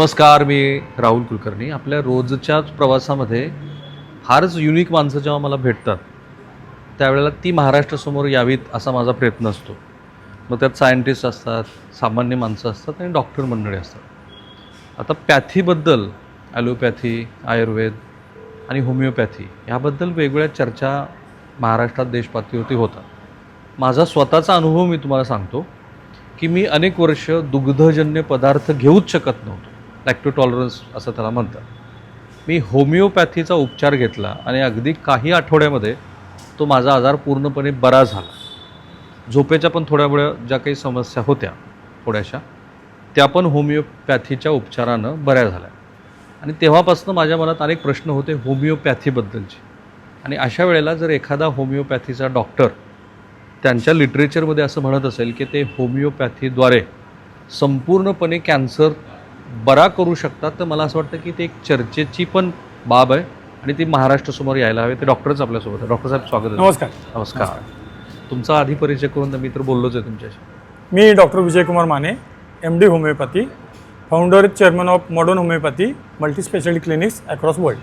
नमस्कार, मी राहुल कुलकर्णी. आपल्या रोजच्याच प्रवासामध्ये फारच युनिक माणसं जेव्हा मला भेटतात त्यावेळेला ती महाराष्ट्रासमोर यावीत असा माझा प्रयत्न असतो. मग त्यात सायंटिस्ट असतात, सामान्य माणसं असतात आणि डॉक्टर मंडळी असतात. आता पॅथीबद्दल, ॲलोपॅथी, आयुर्वेद आणि होमिओपॅथी ह्याबद्दल वेगवेगळ्या चर्चा महाराष्ट्रात देशपातळीवरती होतात. माझा स्वतःचा अनुभव मी तुम्हाला सांगतो की मी अनेक वर्ष दुग्धजन्य पदार्थ घेऊच शकत नव्हतो. लॅक्टोटॉलरन्स असं त्याला म्हणतात. मी होमिओपॅथीचा उपचार घेतला आणि अगदी काही आठवड्यामध्ये तो माझा आजार पूर्णपणे बरा झाला. झोपेच्या पण थोड्या वेळा ज्या काही समस्या होत्या थोड्याशा, त्या पण होमिओपॅथीच्या उपचारानं बऱ्या झाल्या. आणि तेव्हापासून माझ्या मनात अनेक प्रश्न होते होमिओपॅथीबद्दलचे. आणि अशा वेळेला जर एखादा होमिओपॅथीचा डॉक्टर त्यांच्या लिटरेचरमध्ये असं म्हणत असेल की ते होमिओपॅथीद्वारे संपूर्णपणे कॅन्सर बरा करू शकतात, तर मला असं वाटतं की ते एक चर्चेची पण बाब आहे आणि ती महाराष्ट्रासमोर यायला हवे. ते डॉक्टरच आपल्यासोबत आहे. डॉक्टर साहेब, स्वागत आहे. नमस्कार. नमस्कार. तुमचा आधी परिचय करून मी तर बोललोच आहे तुमच्याशी. मी doctor Vijaykumar Mane, MD homeopathy, founder chairman of modern homeopathy multi speciality clinics across world.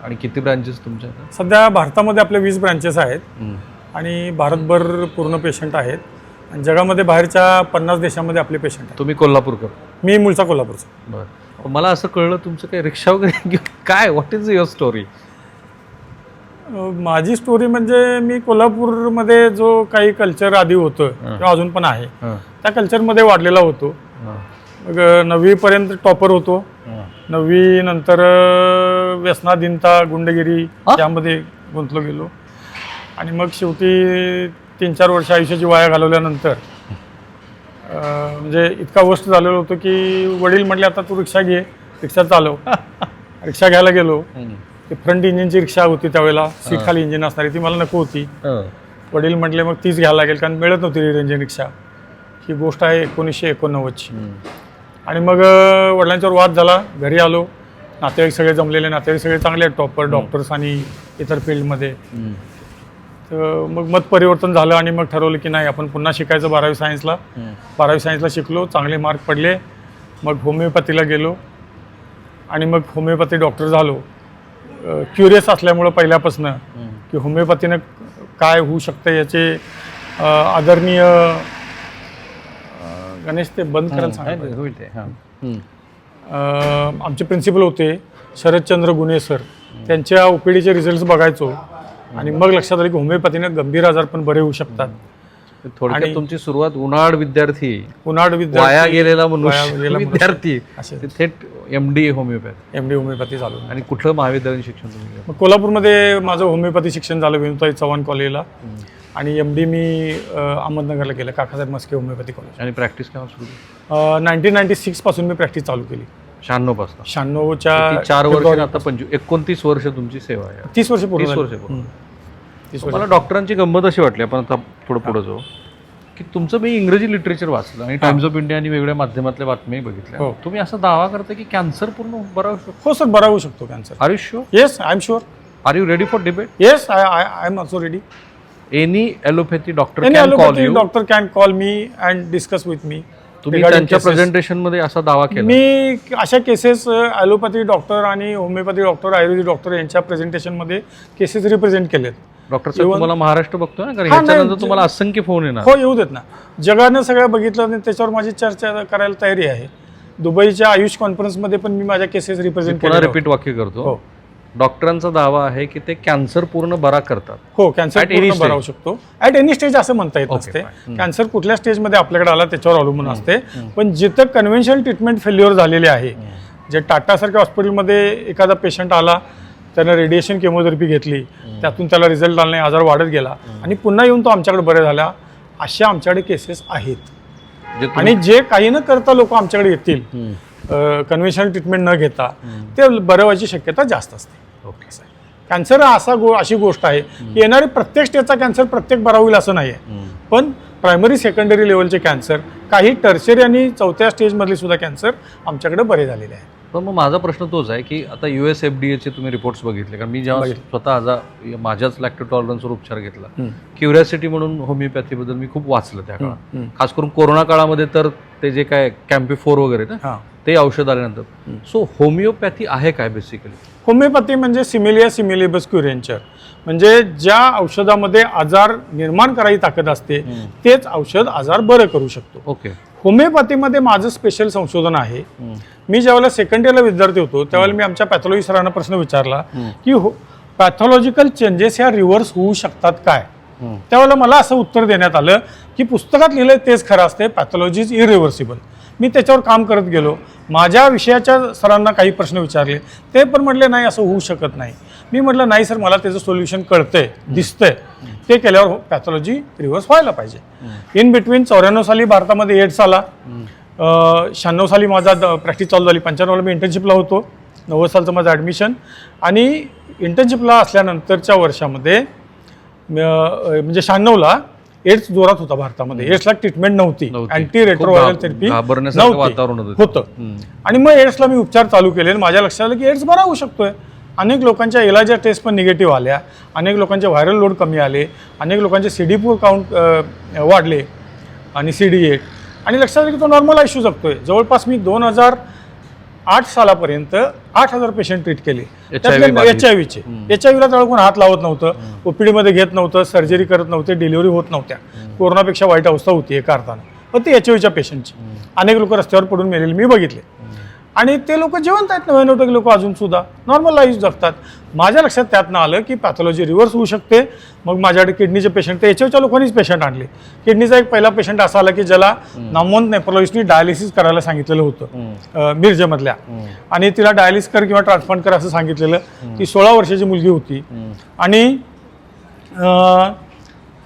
आणि किती ब्रँचेस तुमच्या? सध्या भारतामध्ये आपले 20 ब्रँचेस आहेत आणि भारतभर पूर्ण पेशंट आहेत आणि जगामध्ये बाहेरच्या 50 देशामध्ये आपले पेशंट आहेत. तुम्ही कोल्हापूरकर? मी मूळचा कोल्हापूरचा. बरं. मला असं कळलं तुमचं काही रिक्षा वगैरे काय, व्हॉट इज युअर स्टोरी? माझी स्टोरी म्हणजे मी कोल्हापूरमध्ये जो काही कल्चर आधी होतं किंवा अजून पण आहे त्या कल्चरमध्ये वाढलेला होतो. मग 9वीपर्यंत टॉपर होतो. 9वी नंतर व्यसनाधीनता, गुंडगिरी यामध्ये गुंतलो गेलो आणि मग शेवटी 3-4 वर्ष आयुष्याची वाया घालवल्यानंतर म्हणजे इतका वर्स्ट झालेलो होतो की वडील म्हटले आता तू रिक्षा घे, रिक्षा चालव. रिक्षा घ्यायला गेलो. ती फ्रंट इंजिनची रिक्षा होती त्यावेळेला, सीट खाली इंजिन असणारी, ती मला नको होती. वडील म्हटले मग तीच घ्यायला लागेल कारण मिळत नव्हती रिअर इंजिन रिक्षा. ही गोष्ट आहे 1989ची. आणि मग वडिलांच्यावर वाद झाला. घरी आलो. नातेवाईक सगळे जमलेले, नातेवाईक सगळे चांगले आहेत, टॉपर डॉक्टर्स आणि इतर फील्डमध्ये. तर मग मत परिवर्तन झालं आणि मग ठरवलं की नाही, आपण पुन्हा शिकायचं 12वी सायन्सला. 12वी सायन्सला शिकलो, चांगले मार्क पडले. मग होमिओपॅथीला गेलो आणि मग होमिओपॅथी डॉक्टर झालो. क्युरियस असल्यामुळं पहिल्यापासून की होमिओपॅथीनं काय होऊ शकतं याचे आदरणीय गणेश ते बंद करायला सांगितलं. आमचे प्रिन्सिपल होते शरदचंद्र गुणे सर. त्यांच्या OPDचे रिझल्ट्स बघायचो आणि मग लक्षात आलं की होमिओपॅथीनं गंभीर आजार पण बरे होऊ शकतात. थोडक्यात तुमची सुरुवात उन्हाळ विद्यार्थी, वाया गेलेला विद्यार्थी थेट MD होमिओपॅथी झालो. आणि कुठलं महाविद्यालयीन शिक्षण तुम्ही घेतलं? मग कोल्हापूरमध्ये माझं होमिओपॅथी शिक्षण झालं विनोताई चव्हाण कॉलेजला आणि MD मी अहमदनगरला केलं, काकासाहेब मस्के होमिओपॅथी कॉलेज. आणि प्रॅक्टिस केव्हा सुरू? 1996 पासून मी प्रॅक्टिस चालू केली. 96 पासून? 96च्या 4 वर्ष, आता 29 वर्ष तुमची सेवा आहे. 30 वर्ष पूर्ण. 30 वर्ष. मला डॉक्टरांची गंमत अशी वाटली, आपण आता थोडं पुढे जाऊ, की तुमचं मी इंग्रजी लिटरेचर वाचलं आणि टाइम्स ऑफ इंडिया आणि वेगवेगळ्या माध्यमातल्या बातम्याही बघितल्या. तुम्ही असा दावा करता की कॅन्सर पूर्ण बरा होऊ शकतो? हो सर, बरा होऊ शकतो cancer. Are you sure? Yes, I am sure. Are you ready for debate? Yes, I am also ready. Any allopathy doctor can call me and discuss with me. तुम्ही त्यांच्या प्रेझेंटेशन मध्ये असा दावा केला? मी अशा केसेस ॲलोपॅथी डॉक्टर आणि homeopathy doctor, Ayurvedic doctor यांच्या प्रेझेंटेशनमध्ये केसेस रिप्रेझेंट केलेत. डॉक्टर साहेब, तुम्हाला महाराष्ट्र बघतोय ना, कारण ह्याच्यानंतर तुम्हाला असंख्य फोन येणार. हो, येऊ देत ना. जगानं सगळं बघितलं आणि त्याच्यावर माझी चर्चा करायला तयारी आहे. दुबईच्या आयुष कॉन्फरन्समध्ये पण मी माझ्या केसेस रिप्रेझेंट केल्या. रिपीट वाक्य करतो. डॉक्टरांचा दावा आहे की ते कॅन्सर पूर्ण बरा करतात. हो, कॅन्सर पूर्ण बरा होऊ शकतो ॲट एनी स्टेज असं म्हणता येत नसते. कॅन्सर कुठल्या स्टेजमध्ये आपल्याकडे आला त्याच्यावर अवलंबून असते. पण जिथं कन्व्हेन्शनल ट्रीटमेंट फेल्युअर झालेले आहे, जे टाटासारख्या हॉस्पिटलमध्ये एखादा पेशंट आला, त्यानं रेडिएशन केमोथेरपी घेतली, त्यातून त्याला रिझल्ट आला नाही, आजार वाढत गेला आणि पुन्हा येऊन तो आमच्याकडे बरे झाला, अशा आमच्याकडे केसेस आहेत. आणि जे काही न करता लोक आमच्याकडे येतील कन्व्हेन्शनल ट्रीटमेंट न घेता, ते बरे व्हायची शक्यता जास्त असते. कॅन्सर अशी गोष्ट आहे की येणारी प्रत्येक स्टेजचा कॅन्सर प्रत्येक बरा होईल असं नाही आहे. पण प्रायमरी सेकंडरी लेवलचे कॅन्सर, काही टर्शरी आणि 4थ्या स्टेजमधले सुद्धा कॅन्सर आमच्याकडे बरे झालेले आहेत. पण मग माझा प्रश्न तोच आहे की आता US FDA तुम्ही रिपोर्ट्स बघितले? कारण मी जेव्हा स्वतः माझ्याच लॅक्टोटॉलरन्सवर उपचार घेतला, क्युरियोसिटी म्हणून होमिओपॅथीबद्दल मी खूप वाचलं त्या काळात. खास करून कोरोना काळामध्ये तर ते जे काय कॅम्पी 4 वगैरे ना, ते औषध आल्यानंतर. सो होमिओपॅथी आहे काय बेसिकली? होमिओपॅथी म्हणजे सिमिलिया सिमिलिबस क्युरेंचर, म्हणजे ज्या औषधामध्ये आजार निर्माण करायची ताकद असते तेच औषध आजार बरं करू शकतो. ओके. होमिओपॅथीमध्ये माझं स्पेशल संशोधन आहे. मी ज्यावेळेला सेकंड इयरला विद्यार्थी होतो त्यावेळेला मी आमच्या पॅथॉलॉजी सरांना प्रश्न विचारला की पॅथॉलॉजिकल चेंजेस ह्या रिव्हर्स होऊ शकतात काय. त्यावेळेला मला असं उत्तर देण्यात आलं की पुस्तकात लिहिलंय तेच खरं असते, पॅथॉलॉजी इज इरिव्हर्सिबल. मी त्याच्यावर काम करत गेलो. माझ्या विषयाच्या सरांना काही प्रश्न विचारले, ते पण म्हटले नाही असं होऊ शकत नाही. मी म्हटलं नाही सर, मला त्याचं सोल्युशन कळतंय, दिसतंय, ते केल्यावर पॅथॉलॉजी रिव्हर्स व्हायला पाहिजे. इन बिटवीन 94 साली भारतामध्ये एड्स आला, 96 साली माझा प्रॅक्टिस चालू झाली, 95ला मी इंटर्नशिपला होतो, 90 सालचं माझं ॲडमिशन. आणि इंटर्नशिपला असल्यानंतरच्या वर्षामध्ये म्हणजे 96ला एड्स जोरात होता भारतामध्ये. एड्सला ट्रीटमेंट नव्हती, अँटी रेट्रोव्हायरल थेरपी होतं. आणि मग एड्सला मी उपचार चालू केले. माझ्या लक्षात आलं की एड्स बरा होऊ शकतोय. अनेक लोकांच्या एलाजा टेस्ट पण निगेटिव्ह आल्या, अनेक लोकांचे व्हायरल लोड कमी आले, अनेक लोकांचे CD4 काउंट वाढले आणि CD8, आणि लक्षात आलं की तो नॉर्मल आयुष्य जगतोय. जवळपास मी 2008 सालापर्यंत 8000 पेशंट ट्रीट केले. HIV-चे. HIV-ला त्यावेळेला कोण हात लावत नव्हतं, OPD-मध्ये घेत नव्हतं, सर्जरी करत नव्हते, डिलिव्हरी होत नव्हत्या. कोरोनापेक्षा वाईट अवस्था होती एका अर्थानं, पण ती HIV-च्या पेशंटची. अनेक लोक रस्त्यावर पडून मेलेले मी बघितले. आणि ते लोक जिवंत आहेत, 99% लोक अजून सुद्धा नॉर्मल लाईफ जगतात. माझ्या लक्षात त्यातनं आलं की पॅथॉलॉजी रिव्हर्स होऊ शकते. मग माझ्याकडे किडनीचे पेशंट, ते HIV-च्या लोकांनीच पेशंट आणले. किडनीचा एक पहिला पेशंट असा आला की ज्याला नामवंत नेफ्रोलॉजिस्टनी डायलिसिस करायला सांगितलेलं होतं मिरजेमधल्या, आणि तिला डायलिसिस कर किंवा ट्रान्सप्लांट कर असं सांगितलेलं. ती 16 वर्षाची मुलगी होती. आणि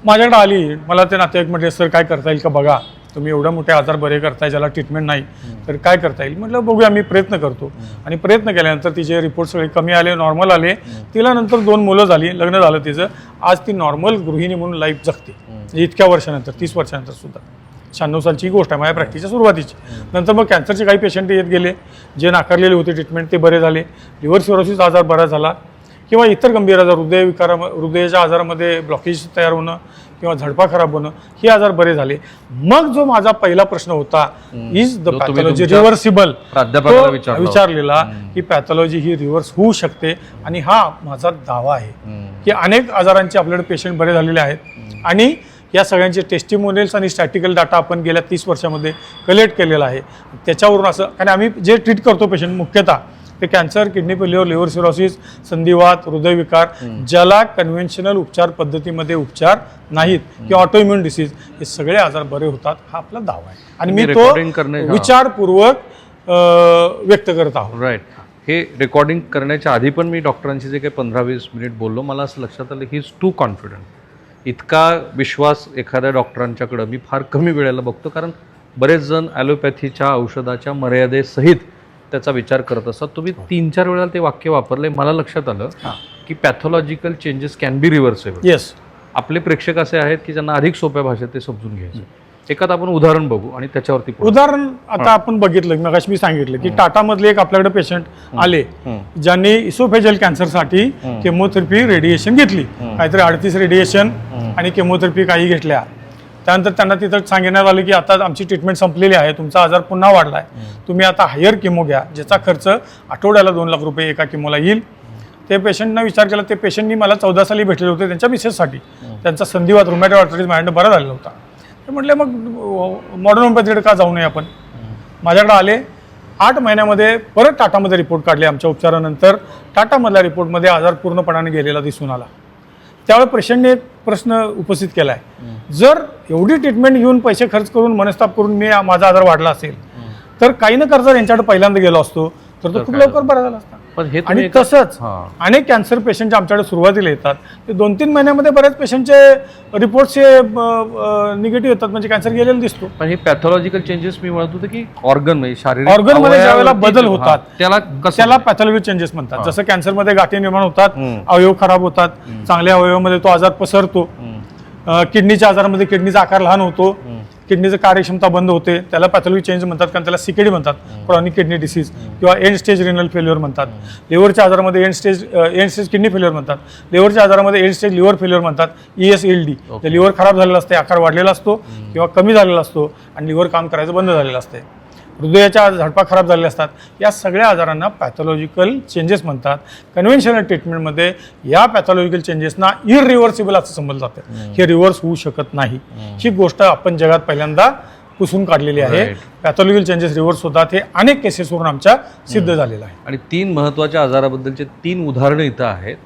माझ्याकडे आली. मला ते नातेवाईक म्हटले सर काय करता येईल का बघा, तुम्ही एवढे मोठे आजार बरे करताय ज्याला ट्रीटमेंट नाही, तर काय करता येईल. म्हटलं बघूया, मी प्रयत्न करतो. आणि प्रयत्न केल्यानंतर तिचे रिपोर्ट सगळे कमी आले, नॉर्मल आले. तिला नंतर 2 मुलं झाली, लग्न झालं तिचं. आज ती नॉर्मल गृहिणी म्हणून लाईफ जगते इतक्या वर्षानंतर, 30 वर्षानंतर सुद्धा. 96 सालची गोष्ट आहे माझ्या प्रॅक्टिसच्या सुरुवातीची. नंतर मग कॅन्सरचे काही पेशंट येत गेले, जे नाकारलेले होते ट्रीटमेंट ते बरे झाले. लिव्हर सिरोसिस आजार बरा झाला, किंवा इतर गंभीर आजार, हृदयाच्या आजारामध्ये ब्लॉकेज तयार होणं किंवा झडपा खराब होणं, हे आजार बरे झाले. मग जो माझा पहिला प्रश्न होता, इज द पॅथॉलॉजी रिव्हर्सिबल, विचारलेला की पॅथॉलॉजी ही रिव्हर्स होऊ शकते. आणि हा माझा दावा आहे की अनेक आजारांचे आपल्याकडे पेशंट बरे झालेले आहेत. आणि या सगळ्यांचे टेस्टिमोनियल्स आणि स्टॅटिकल डाटा आपण गेल्या 30 वर्षामध्ये कलेक्ट केलेला आहे. त्याच्यावरून असं, कारण आम्ही जे ट्रीट करतो पेशंट मुख्यतः ते cancer, kidney failure, liver cirrhosis, संधिवात, हृदयविकार, ज्याला कन्व्हेन्शनल उपचार पद्धतीमध्ये उपचार नाहीत, किंवा ऑटोइम्युन डिसीज, हे सगळे आजार बरे होतात, हा आपला दावा आहे. आणि मी तो विचारपूर्वक व्यक्त करत आहोत. राईट. हे रेकॉर्डिंग करण्याच्या आधी पण मी डॉक्टरांशी जे काही 15-20 मिनिट बोललो, मला असं लक्षात आलं ही इज टू कॉन्फिडंट. इतका विश्वास एखाद्या डॉक्टरांच्याकडं मी फार कमी वेळेला बघतो, कारण बरेच जण ॲलोपॅथीच्या औषधाच्या मर्यादेसहित त्याचा विचार करत असतात. तुम्ही 3-4 वेळा ते वाक्य वापरले, मला लक्षात आलं की pathological changes can be reversible. Yes. आपले प्रेक्षक असे आहेत की ज्यांना अधिक सोप्या भाषेत ते समजून घ्यायचं. एखादं आपण उदाहरण बघू आणि त्याच्यावरती उदाहरण आता आपण बघितलं, मगाशी मी सांगितलं की टाटामधले एक आपल्याकडे पेशंट आले ज्यांनी इसोफेजल कॅन्सरसाठी केमोथेरपी रेडिएशन घेतली, काहीतरी 38 रेडिएशन आणि केमोथेरपी काही घेतल्या. त्यानंतर त्यांना तिथं सांगण्यात आलं की आता आमची ट्रीटमेंट संपलेली आहे, तुमचा आजार पुन्हा वाढला आहे, तुम्ही आता हायर केमो घ्या, ज्याचा खर्च आठवड्याला 2 लाख रुपये एका केमोला येईल. ते पेशंटनं विचार केला. ते पेशंटनी मला 14 साली भेटलेले होते त्यांच्या मिसेससाठी. त्यांचा संधिवात, रुमॅटॉइड आर्थरायटिस माझ्याकडे बरा झालेला होता. ते म्हटले मग मॉडर्न होमिओपॅथीकडे का जाऊ नये आपण. माझ्याकडे आले. 8 महिन्यामध्ये परत टाटामध्ये रिपोर्ट काढले. आमच्या उपचारानंतर टाटामधल्या रिपोर्टमध्ये आजार पूर्णपणाने गेलेला दिसून आला. त्यावेळेस पेशंटने एक प्रश्न उपस्थित केला आहे, जर एवढी ट्रीटमेंट घेऊन पैसे खर्च करून मनस्ताप करून माझा आजार वाढला असेल तर काही न करता यांच्याकडे पहिल्यांदा गेलो असतो तर तो खूप लवकर बरा झाला असता. आणि तसंच अनेक कॅन्सर पेशंट आमच्याकडे सुरुवातीला येतात, ते 2-3 महिन्यामध्ये बऱ्याच पेशंटचे रिपोर्ट्स निगेटिव्ह येतात, म्हणजे कॅन्सर गेलेला दिसतो. पण हे पॅथॉलॉजिकल चेंजेस मी म्हणत होतो की ऑर्गन शारीरिक ऑर्गनमध्ये ज्यावेळेला बदल होतात त्याला पॅथॉलॉजिकल चेंजेस म्हणतात. जसं कॅन्सरमध्ये गाठी निर्माण होतात, अवयव खराब होतात, चांगल्या अवयवामध्ये तो आजार पसरतो. किडनीच्या आजारामध्ये किडनीचा आकार लहान होतो, किडनीची कार्यक्षमता बंद होते, त्याला पॅथॉलॉजी चेंज म्हणतात, कारण त्याला CKD म्हणतात, क्रॉनिक किडनी डिसीज, किंवा एंड स्टेज रिनल फेल्युअर म्हणतात. लिव्हरच्या आजारामध्ये एंड स्टेज किडनी फेल्युअर म्हणतात. लिव्हरच्या आजारामध्ये एंड स्टेज लिव्हर फेल्युअर म्हणतात, ESLD. ते लिव्हर खराब झालेला असते, आकार वाढलेला असतो किंवा कमी झालेला असतो आणि लिव्हर काम करायचं बंद झालेलं असते. हृदयाच्या झडपा खराब झालेल्या असतात, या सगळ्या आजारांना पॅथॉलॉजिकल चेंजेस म्हणतात. कन्व्हेन्शनल ट्रीटमेंटमध्ये या पॅथॉलॉजिकल चेंजेसना इरिव्हर्सिबल असं समजलं जातं. हे रिव्हर्स होऊ शकत नाही. ही गोष्ट आपण जगात पहिल्यांदा पुसून काढलेली आहे. पॅथॉलॉजिकल चेंजेस रिव्हर्स होतात हे अनेक केसेसवरून आमच्या सिद्ध झालेलं आहे. आणि 3 महत्त्वाच्या आजाराबद्दलचे 3 उदाहरणं इथं आहेत.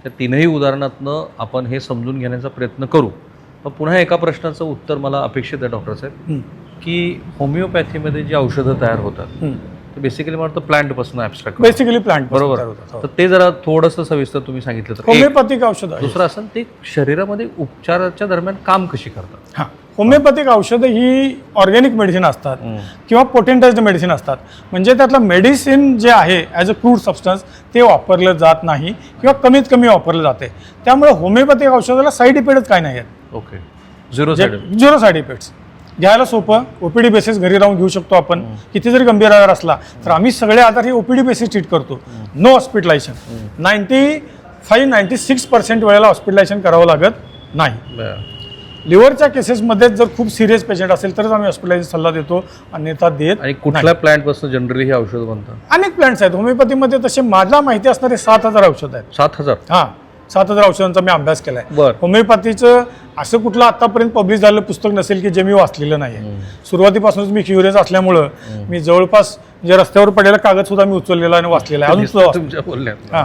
त्या 3ही उदाहरणातनं आपण हे समजून घेण्याचा प्रयत्न करू. पण पुन्हा एका प्रश्नाचं उत्तर मला अपेक्षित आहे डॉक्टर साहेब, की होमिओपॅथीमध्ये जी औषधं तयार होतात ते बेसिकली मला वाटतं प्लांटपासून ॲब्स्ट्रॅक्ट बेसिकली प्लांट बरोबर. तर ते जरा थोडंसं सविस्तर तुम्ही सांगितलं तर. होमिओपॅथिक औषधं. दुसरं असं ते शरीरामध्ये उपचाराच्या दरम्यान काम कशी करतात. हां, होमिओपॅथिक औषधं ही ऑर्गॅनिक मेडिसिन असतात किंवा पोटेंटाइज्ड मेडिसिन असतात. म्हणजे त्यातलं मेडिसिन जे आहे ॲज अ क्रूड सबस्टन्स ते वापरलं जात नाही किंवा कमीत कमी वापरलं जाते. त्यामुळे होमिओपॅथिक औषधाला साईड इफेक्टच काय नाही आहेत. ओके. Zero side effects. घ्यायला सोपं, ओपीडी बेसिस घरी राहून घेऊ शकतो आपण. किती जरी गंभीर आजार असला तर आम्ही सगळे आजार हे ओपीडी बेसिस ट्रीट करतो. No hospitalization. 95-96% वेळेला हॉस्पिटलायझेशन करावं लागत नाही. लिव्हरच्या केसेसमध्ये जर खूप सिरियस पेशंट असेल तरच आम्ही हॉस्पिटलायझेशन सल्ला देतो, अन्यथा देत. आणि कुठल्या प्लांटपासून जनरली हे औषध बनतात. अनेक प्लांट्स आहेत होमिओपॅथीमध्ये. तसे माझ्या माहिती असणारे 7,000 औषधं आहेत. 7,000. हां, 7,000 औषधांचा मी अभ्यास केलाय. बरं. होमिओपॅथीचं असं कुठलं आतापर्यंत पब्लिश झालेलं पुस्तक नसेल की जे मी वाचलेलं नाही. सुरुवातीपासूनच मी क्युरियस असल्यामुळं मी जवळपास जे रस्त्यावर पडलेला कागद सुद्धा मी उचललेला आणि वाचलेला आहे. अजून सुद्धा तुमच्या बोलण्यात. हां,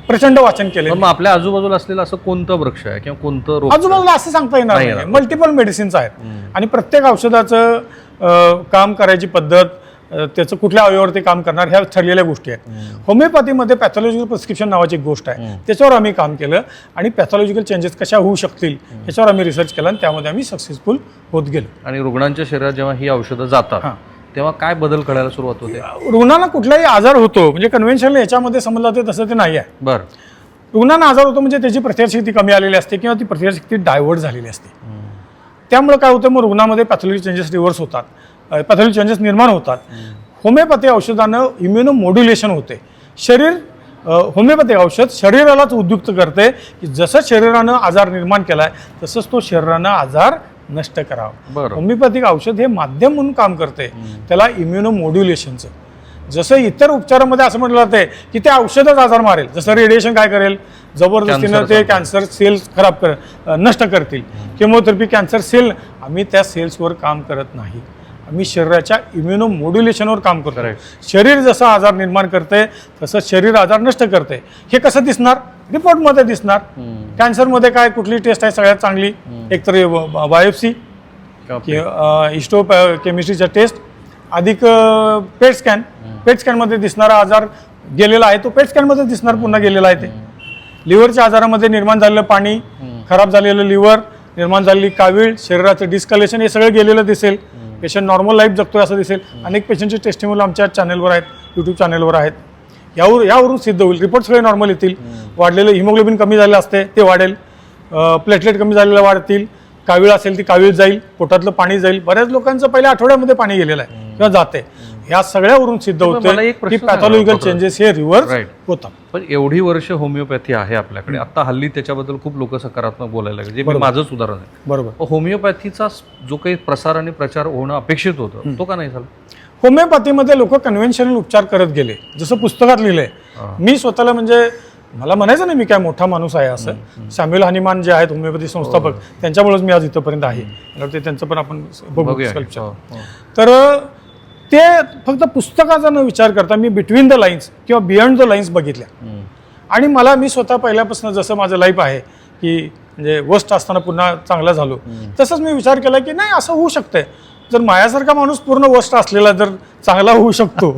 प्रचंड वाचन केले. मग आपल्या आजूबाजूला असलेलं असं कोणतं वृक्ष आहे किंवा कोणतं रोग. आजूबाजूला असं सांगता येणार नाही. मल्टिपल मेडिसिन्स आहेत आणि प्रत्येक औषधाचं काम करायची पद्धत, त्याचं कुठल्या अवयवावरती काम करणार ह्या ठरलेल्या गोष्टी आहेत. होमिओपॅथीमध्ये पॅथॉलॉजिकल प्रिस्क्रिप्शन नावाची एक गोष्ट आहे. त्याच्यावर आम्ही काम केलं आणि पॅथॉलॉजिकल चेंजेस कशा होऊ शकतील याच्यावर आम्ही रिसर्च केला आणि त्यामध्ये आम्ही सक्सेसफुल होत गेलो. आणि रुग्णांच्या शरीरात जेव्हा ही औषधं जातात तेव्हा काय बदल कळायला सुरुवात होते. रुग्णांना कुठलाही आजार होतो म्हणजे कन्व्हेन्शनल याच्यामध्ये समजलं जाते तसं ते नाही आहे. बरं. रुग्णांना आजार होतो म्हणजे त्याची प्रतिकारशक्ती कमी आलेली असते किंवा ती प्रतिकारशक्ती डायव्हर्ट झालेली असते. त्यामुळे काय होतं, मग रुग्णामध्ये पॅथॉलॉजिकल चेंजेस रिव्हर्स होतात, पॅथॉलॉजिकल चेंजेस निर्माण होतात. होमिओपॅथी औषधानं इम्युनो मॉड्युलेशन होते. होमिओपॅथिक औषध शरीरालाच उद्युक्त करते की जसं शरीरानं आजार निर्माण केलाय तसंच तो शरीरानं आजार नष्ट करावा. होमिओपॅथिक औषध हे माध्यम म्हणून काम करते, त्याला इम्युनो मॉड्युलेशनचं. जसं इतर उपचारामध्ये असं म्हटलं जाते की ते औषधच आजार मारेल, जसं रेडिएशन काय करेल, जबरदस्तीनं ते कॅन्सर सेल्स नष्ट करतील. केमोथेरपी कॅन्सर सेल, आम्ही त्या सेल्सवर काम करत नाही, आम्ही शरीराच्या इम्युनो मॉड्युलेशनवर काम करतो. शरीर जसं आजार निर्माण करते तसं शरीर आजार नष्ट करते. हे कसं दिसणार, रिपोर्टमध्ये दिसणार. कॅन्सरमध्ये काय कुठली टेस्ट आहे सगळ्यात चांगली, एकतर बायोप्सी, हिस्टो केमिस्ट्रीच्या टेस्ट, अधिक पेट स्कॅन. पेट स्कॅनमध्ये दिसणारा आजार गेलेला आहे तो पेट स्कॅनमध्ये दिसणार पुन्हा गेलेला आहे. ते लिव्हरच्या आजारामध्ये निर्माण झालेलं पाणी, खराब झालेलं लिव्हर, निर्माण झालेली कावीळ, शरीराचं डिस्कलेशन हे सगळं गेलेलं दिसेल. पेशंट नॉर्मल लाईफ जगतोय असं दिसेल. अनेक पेशंटचे टेस्टिमोनियल आमच्या चॅनलवर आहेत, यूट्यूब चॅनलवर आहेत. यावरून सिद्ध होईल. रिपोर्ट सगळे नॉर्मल येतील. वाढलेलं हिमोग्लोबिन कमी झालेलं असते ते वाढेल, प्लेटलेट कमी झालेलं वाढतील, कावीळ असेल ती कावीळ जाईल, पोटातलं पाणी जाईल. बऱ्याच लोकांचं पहिल्या आठवड्यामध्ये पाणी गेलेलं आहे किंवा जाते. या सगळ्यावरून सिद्ध होते की पॅथॉलॉजिकल चेंजेस हे रिव्हर्स होतात. पण एवढी वर्ष होमिओपॅथी आहे आपल्याकडे, आता हल्ली त्याच्याबद्दल खूप लोक सकारात्मक बोलायला लागले, जे माझंच उदाहरण आहे. बरोबर. होमिओपॅथीचा जो काही प्रसार आणि प्रचार होणं अपेक्षित होतं तो का नाही झाला. होमिओपॅथीमध्ये लोक कन्व्हेन्शनल उपचार करत गेले, जसं पुस्तकात लिहिलंय. मी स्वतःला म्हणजे मला म्हणायचं नाही मी काय मोठा माणूस आहे असं. सॅम्युअल हनीमान जे आहेत होमिओपॅथी संस्थापक, त्यांच्यामुळेच मी आज इथंपर्यंत आहे. मला वाटतं त्यांचं पण आपण बघू. तर ते फक्त पुस्तकाचा न विचार करता मी बिटवीन द लाईन्स किंवा बियॉन्ड द लाईन्स बघितल्या. आणि मी स्वतः पहिल्यापासून जसं माझं लाईफ आहे की म्हणजे वर्स्ट असताना पुन्हा चांगला झालो, तसंच मी विचार केला की नाही असं होऊ शकतंय. जर माझ्यासारखा माणूस पूर्ण वर्स्ट असलेला जर चांगला होऊ शकतो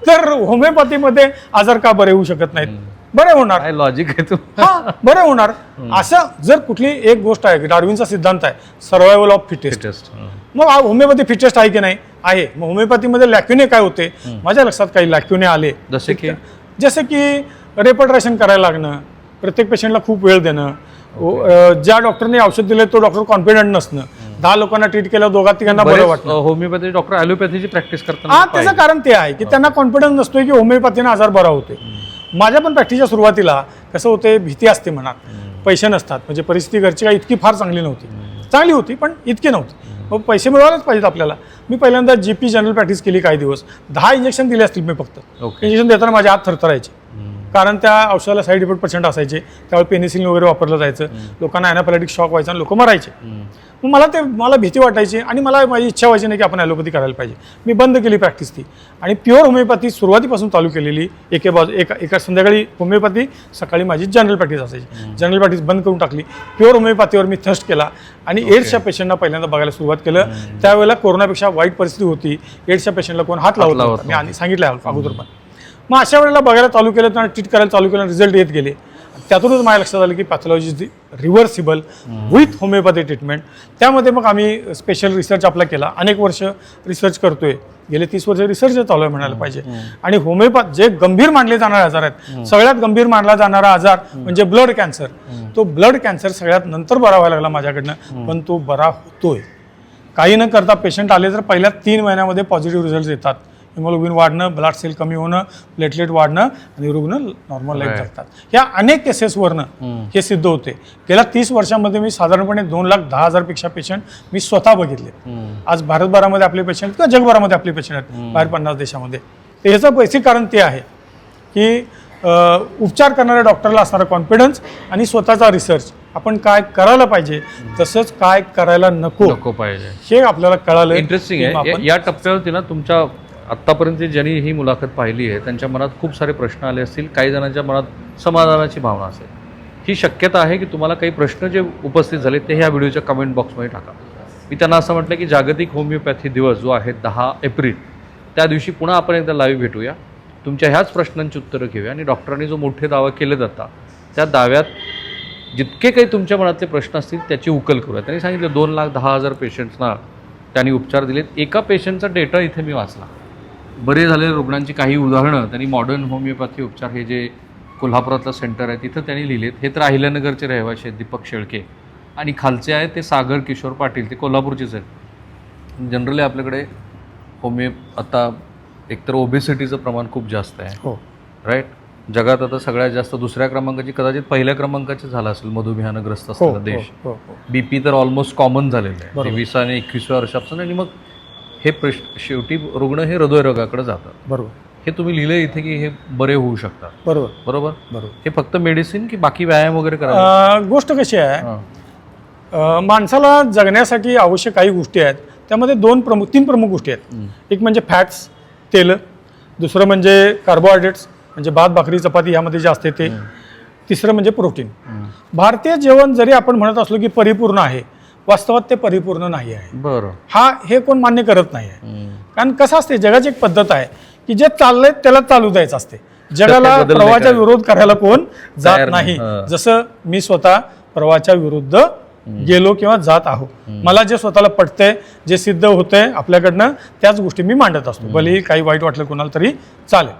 तर होमिओपॅथीमध्ये आजार का बरे होऊ शकत नाहीत, बरे होणार. लॉजिक आहे तू. हा, बरे होणार. असं जर कुठली एक गोष्ट आहे की डार्विनचा सिद्धांत आहे, सर्वायवल ऑफ फिटेस्ट. मग होमिओपॅथी फिटेस्ट आहे की नाही, आहे. मग होमिओपॅथीमध्ये लॅक्युने काय होते, माझ्या लक्षात काही लॅक्युने आले. जसे की रेपट्रेशन करायला लागणं, प्रत्येक पेशंटला खूप वेळ देणं, ज्या डॉक्टरने औषध दिले तो डॉक्टर कॉन्फिडंट नसणं, 10 लोकांना ट्रीट केलं 2-3 बरं वाटतं. होमिओपॅथी डॉक्टर ॲलोपॅथीची प्रॅक्टिस करतात. हा, त्याचं कारण ते आहे की त्यांना कॉन्फिडन्स नसतोय की होमिओपॅथीने आजार बरा होते. माझ्या पण प्रॅक्टिसच्या सुरुवातीला कसं होते, भीती असते मनात, पैसे नसतात, म्हणजे परिस्थिती घरची काय इतकी फार चांगली नव्हती, चांगली होती पण इतकी नव्हती. मग पैसे मिळवायलाच पाहिजेत आपल्याला. मी पहिल्यांदा GP जनरल प्रॅक्टिस केली काही दिवस. 10 इंजेक्शन दिले असतील मी फक्त. ओके. इंजेक्शन देताना माझे हात थरथरायचे, कारण त्या औषधाला साईड इफेक्ट % असायचे. त्यावेळी पेनिसिलिन वगैरे वापरलं जायचं, लोकांना ॲनाफॅलेटिक शॉक व्हायचा आणि लोक मरायचे. मग मला भीती वाटायची आणि मला माझी इच्छा व्हायची नाही की आपण ॲलोपॅथी करायला पाहिजे. मी बंद केली प्रॅक्टिस ती आणि प्युअर होमिओपॅथी सुरुवातीपासून चालू केलेली. एका संध्याकाळी होमिओपॅथी, सकाळी माझी जनरल प्रॅक्टिस असायची. जनरल प्रॅक्टिस बंद करून टाकली. प्युअर होमिओपॅथीवर मी थर्स्ट केला आणि एड्सच्या पेशंटना पहिल्यांदा बघायला सुरुवात केलं. त्यावेळेला कोरोनापेक्षा वाईट परिस्थिती होती. एड्सच्या पेशंटला कोण हात लावत नव्हता. मी सांगितलं अगोदर पण. मग अशा वेळेला बघायला चालू केलं, त्यांना ट्रीट करायला चालू केलं, रिझल्ट येत गेले. त्यातूनच माझ्या लक्षात आलं की pathology is reversible with homeopathy treatment. त्यामध्ये मग आम्ही स्पेशल रिसर्च आपला केला. अनेक वर्ष रिसर्च करतोय, गेले 30 वर्ष रिसर्च चालू आहे म्हणायला पाहिजे. आणि जे गंभीर मानले जाणारे आजार आहेत, सगळ्यात गंभीर मानला जाणारा आजार म्हणजे ब्लड कॅन्सर. तो ब्लड कॅन्सर सगळ्यात नंतर बरा व्हायला लागला माझ्याकडनं, पण तो बरा होतोय. काही न करता पेशंट आले तर पहिल्या 3 महिन्यामध्ये पॉझिटिव्ह रिझल्ट येतात. हिमोग्लोबिन वाढणं, ब्लड सेल कमी होणं, प्लेटलेट वाढणं आणि रुग्ण नॉर्मल लाईफ जगतात. या अनेक केसेसवरनं हे सिद्ध होते. गेल्या 30 वर्षांमध्ये मी साधारणपणे 2,10,000 पेक्षा पेशंट मी स्वतः बघितले. आज भारतभरामध्ये आपले पेशंट किंवा जगभरामध्ये आपले पेशंट आहेत, बाहेर 50 देशामध्ये. तर ह्याचं बेसिक कारण ते आहे की उपचार करणाऱ्या डॉक्टरला असणारा कॉन्फिडन्स आणि स्वतःचा रिसर्च, आपण काय करायला पाहिजे तसंच काय करायला नको पाहिजे, हे आपल्याला कळालं. इंटरेस्टिंग आहे. या टप्प्यावरती ना तुमच्या आत्तापर्यंत ज्यांनी ही मुलाखत पाहिली आहे त्यांच्या मनात खूप सारे प्रश्न आले असतील. काही जणांच्या मनात समाधानाची भावना असेल. ही शक्यता आहे की तुम्हाला काही प्रश्न जे उपस्थित झाले ते ह्या व्हिडिओच्या कमेंट बॉक्समध्ये टाका. मी त्यांना असं म्हटलं की जागतिक होमिओपॅथी दिवस जो आहे 10 एप्रिल, त्या दिवशी पुन्हा आपण एकदा लाईव्ह भेटूया, तुमच्या ह्याच प्रश्नांची उत्तरं घेऊया आणि डॉक्टरांनी जो मोठे दावा केले जातात त्या दाव्यात जितके काही तुमच्या मनातले प्रश्न असतील त्याची उकल करूया. त्यांनी सांगितलं 2,10,000 पेशंट्सना त्यांनी उपचार दिलेत. एका पेशंटचा डेटा इथे मी वाचला. बरे झालेल्या रुग्णांची काही उदाहरणं त्यांनी मॉडर्न होमिओपॅथी उपचार हे जे कोल्हापुरातलं सेंटर आहे तिथं त्यांनी लिहिलेत. हे तर अहिल्यानगरचे रहिवाशी आहेत दीपक शेळके, आणि खालचे आहेत ते सागर किशोर पाटील, ते कोल्हापूरचेच आहेत. जनरली आपल्याकडे आता एकतर ओबेसिटीचं प्रमाण खूप जास्त आहे. हो, राईट. जगात आता सगळ्यात जास्त 2ऱ्या क्रमांकाची, कदाचित 1ल्या क्रमांकाचे झालं असेल मधुमेहानं ग्रस्त असलेला देश. BP तर ऑलमोस्ट कॉमन झालेलं आहे 20 आणि 21व्या वर्षापासून. आणि मग हे शेवटी रुग्ण हे हृदयरोगाकडे जातात. बरोबर. हे तुम्ही लिहिलं इथे की हे बरे होऊ शकतात. बरोबर बरोबर बरोबर. हे फक्त मेडिसिन की बाकी व्यायाम वगैरे करा? गोष्ट कशी आहे, माणसाला जगण्यासाठी आवश्यक काही गोष्टी आहेत. त्यामध्ये 3 प्रमुख गोष्टी आहेत. एक म्हणजे फॅट्स, तेल. दुसरं म्हणजे कार्बोहायड्रेट्स, म्हणजे भात, भाकरी, चपाती ह्यामध्ये जे असते ते. तिसरं म्हणजे प्रोटीन. भारतीय जेवण जरी आपण म्हणत असलो की परिपूर्ण आहे, वास्तवात ते परिपूर्ण नाही आहे. बरं. हे कोण मान्य करत नाही आहे. कारण कसं असते, जगाची एक पद्धत आहे की जे चाललंय त्याला चालू द्यायचं असते. जगाला प्रवाहाचा विरोध करायला कोण जात नाही. जसं मी स्वतः प्रवाहाच्या विरुद्ध गेलो किंवा जात आहो. मला जे स्वतःला पटतंय, जे सिद्ध होतंय आपल्याकडनं, त्याच गोष्टी मी मांडत असतो, भलेही काही वाईट वाटलं कोणाला तरी चालेल.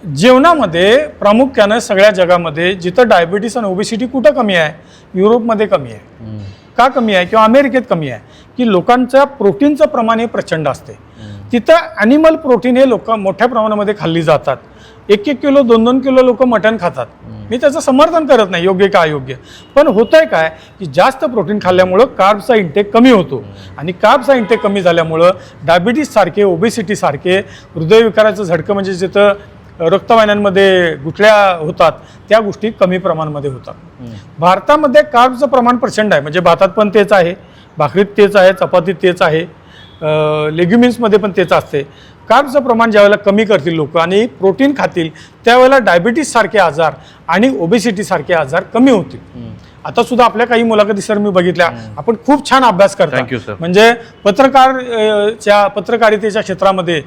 जेवणामध्ये प्रामुख्यानं सगळ्या जगामध्ये जिथं डायबिटीस आणि ओबेसिटी कुठं कमी आहे, युरोपमध्ये कमी आहे. का कमी आहे किंवा अमेरिकेत कमी आहे की लोकांचं प्रोटीनचं प्रमाण हे प्रचंड असते. तिथं ॲनिमल प्रोटीन हे लोक मोठ्या प्रमाणामध्ये खाल्ली जातात. 1-1 किलो 2-2 किलो लोक मटण खातात. मी त्याचं समर्थन करत नाही, योग्य का अयोग्य. पण होतंय काय की जास्त प्रोटीन खाल्ल्यामुळं कार्बचा इंटेक कमी होतो आणि कार्बचा इंटेक कमी झाल्यामुळं डायबिटीस सारखे, ओबेसिटी सारखे, हृदयविकाराचं झटकं म्हणजे जिथं रक्तवाहिन्यांमध्ये गुठळ्या होतात त्या गोष्टी कमी प्रमाणामध्ये होतात. भारतामध्ये कार्बचं प्रमाण प्रचंड आहे. म्हणजे भातात पण तेच आहे, भाकरीत तेच आहे, चपातीत तेच आहे, लेग्युमिन्समध्ये पण तेच असते. कार्बचं प्रमाण ज्यावेळेला कमी करतील लोक आणि प्रोटीन खातील त्यावेळेला डायबिटीस सारखे आजार आणि ओबेसिटी सारखे आजार कमी होतील. आता सुद्धा आपल्या काही मुलाखती सर मी बघितल्या, आपण खूप छान अभ्यास करता. म्हणजे पत्रकारितेच्या क्षेत्रामध्ये